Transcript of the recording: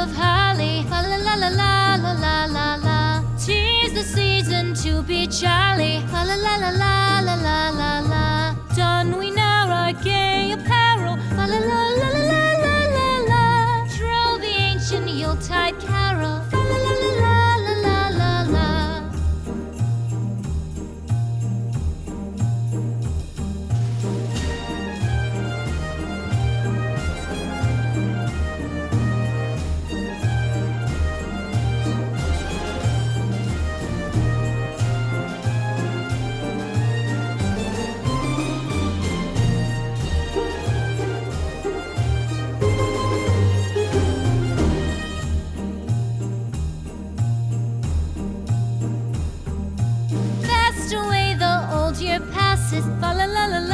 of holly. Fa la la la la la la la la. 'Tis the season to be jolly. Fa la la la la la la la la. Don we now our gay apparel. Fa la la la la la la la la. Troll the ancient Yuletide carol. Fa la la la la la la la la. Fast away the old year passes. Fa la la la